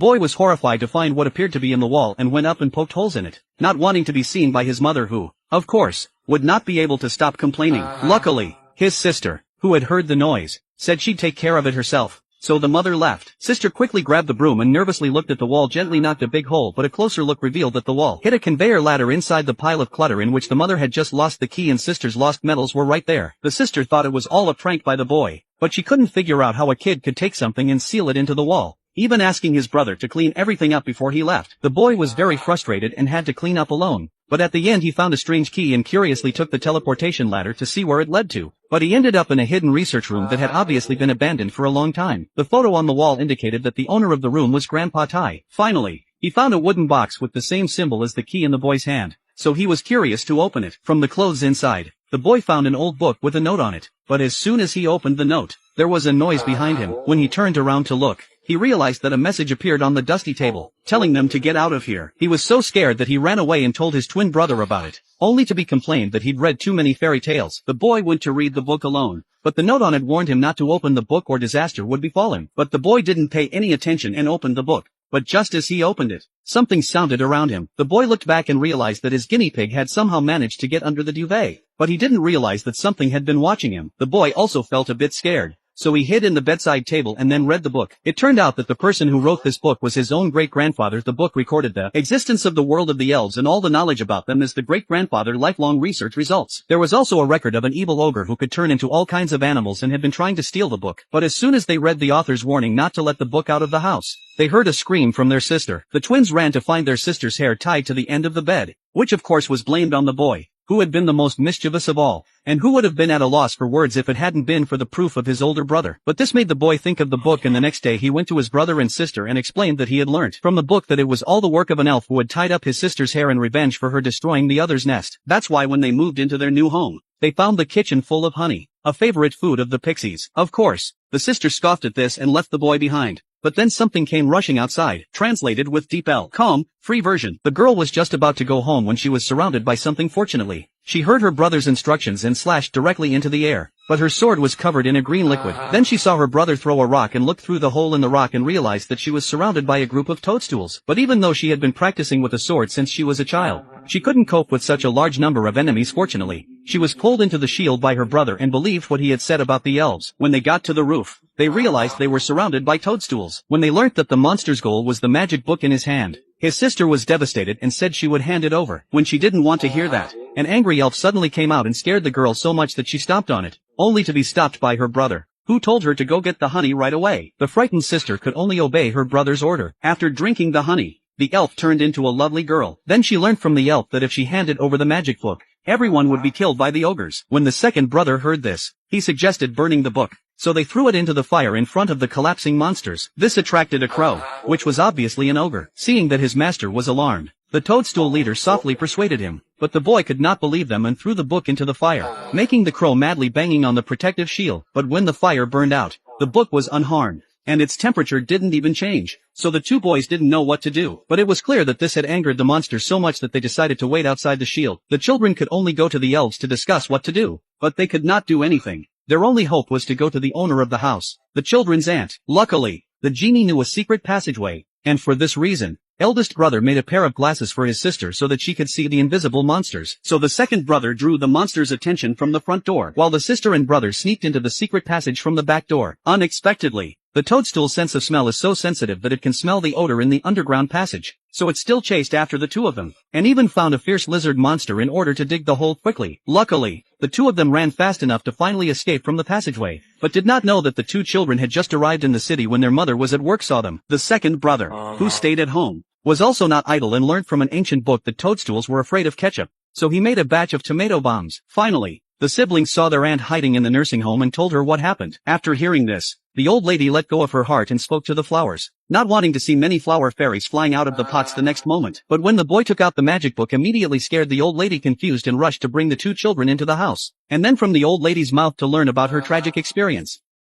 boy was horrified to find what appeared to be in the wall and went up and poked holes in it, not wanting to be seen by his mother who, of course, would not be able to stop complaining. Luckily, his sister, who had heard the noise, said she'd take care of it herself. So the mother left. Sister quickly grabbed the broom and nervously looked at the wall, gently knocked a big hole, but a closer look revealed that the wall hit a conveyor ladder inside the pile of clutter in which the mother had just lost the key and sister's lost medals were right there. The sister thought it was all a prank by the boy, but she couldn't figure out how a kid could take something and seal it into the wall, even asking his brother to clean everything up before he left. The boy was very frustrated and had to clean up alone. But at the end he found a strange key and curiously took the teleportation ladder to see where it led to. But he ended up in a hidden research room that had obviously been abandoned for a long time. The photo on the wall indicated that the owner of the room was Grandpa Tai. Finally, he found a wooden box with the same symbol as the key in the boy's hand, so he was curious to open it. From the clothes inside, the boy found an old book with a note on it. But as soon as he opened the note, there was a noise behind him. When he turned around to look, he realized that a message appeared on the dusty table, telling them to get out of here. He was so scared that he ran away and told his twin brother about it, only to be complained that he'd read too many fairy tales. The boy went to read the book alone, but the note on it warned him not to open the book or disaster would befall him. But the boy didn't pay any attention and opened the book. But just as he opened it, something sounded around him. The boy looked back and realized that his guinea pig had somehow managed to get under the duvet. But he didn't realize that something had been watching him. The boy also felt a bit scared, so he hid in the bedside table and then read the book. It turned out that the person who wrote this book was his own great-grandfather. The book recorded the existence of the world of the elves and all the knowledge about them as the great-grandfather lifelong research results. There was also a record of an evil ogre who could turn into all kinds of animals and had been trying to steal the book. But as soon as they read the author's warning not to let the book out of the house, they heard a scream from their sister. The twins ran to find their sister's hair tied to the end of the bed, which of course was blamed on the boy, who had been the most mischievous of all, and who would have been at a loss for words if it hadn't been for the proof of his older brother. But this made the boy think of the book, and the next day he went to his brother and sister and explained that he had learnt from the book that it was all the work of an elf who had tied up his sister's hair in revenge for her destroying the other's nest. That's why when they moved into their new home, they found the kitchen full of honey, a favorite food of the pixies. Of course, the sister scoffed at this and left the boy behind. But then something came rushing outside, translated with Deep L. Calm, free version. The girl was just about to go home when she was surrounded by something. Fortunately, she heard her brother's instructions and slashed directly into the air, but her sword was covered in a green liquid. Then she saw her brother throw a rock and looked through the hole in the rock and realized that she was surrounded by a group of toadstools. But even though she had been practicing with a sword since she was a child, she couldn't cope with such a large number of enemies. Fortunately, she was pulled into the shield by her brother and believed what he had said about the elves. When they got to the roof, they realized they were surrounded by toadstools. When they learnt that the monster's goal was the magic book in his hand, his sister was devastated and said she would hand it over. When she didn't want to hear that, an angry elf suddenly came out and scared the girl so much that she stomped on it, only to be stopped by her brother, who told her to go get the honey right away. The frightened sister could only obey her brother's order. After drinking the honey, the elf turned into a lovely girl. Then she learned from the elf that if she handed over the magic book, everyone would be killed by the ogres. When the second brother heard this, he suggested burning the book, so they threw it into the fire in front of the collapsing monsters. This attracted a crow, which was obviously an ogre. Seeing that his master was alarmed, the toadstool leader softly persuaded him, but the boy could not believe them and threw the book into the fire, making the crow madly banging on the protective shield. But when the fire burned out, the book was unharmed, and its temperature didn't even change, so the two boys didn't know what to do. But it was clear that this had angered the monsters so much that they decided to wait outside the shield. The children could only go to the elves to discuss what to do, but they could not do anything. Their only hope was to go to the owner of the house, the children's aunt. Luckily, the genie knew a secret passageway, and for this reason, eldest brother made a pair of glasses for his sister so that she could see the invisible monsters. So the second brother drew the monster's attention from the front door, while the sister and brother sneaked into the secret passage from the back door. Unexpectedly, the toadstool's sense of smell is so sensitive that it can smell the odor in the underground passage, so it still chased after the two of them, and even found a fierce lizard monster in order to dig the hole quickly. Luckily, the two of them ran fast enough to finally escape from the passageway, but did not know that the two children had just arrived in the city when their mother was at work saw them. The second brother, who stayed at home, was also not idle and learned from an ancient book that toadstools were afraid of ketchup, so he made a batch of tomato bombs. Finally, the siblings saw their aunt hiding in the nursing home and told her what happened. After hearing this, the old lady let go of her heart and spoke to the flowers, not wanting to see many flower fairies flying out of the pots the next moment. But when the boy took out the magic book, immediately scared the old lady confused and rushed to bring the two children into the house, and then from the old lady's mouth to learn about her tragic experience.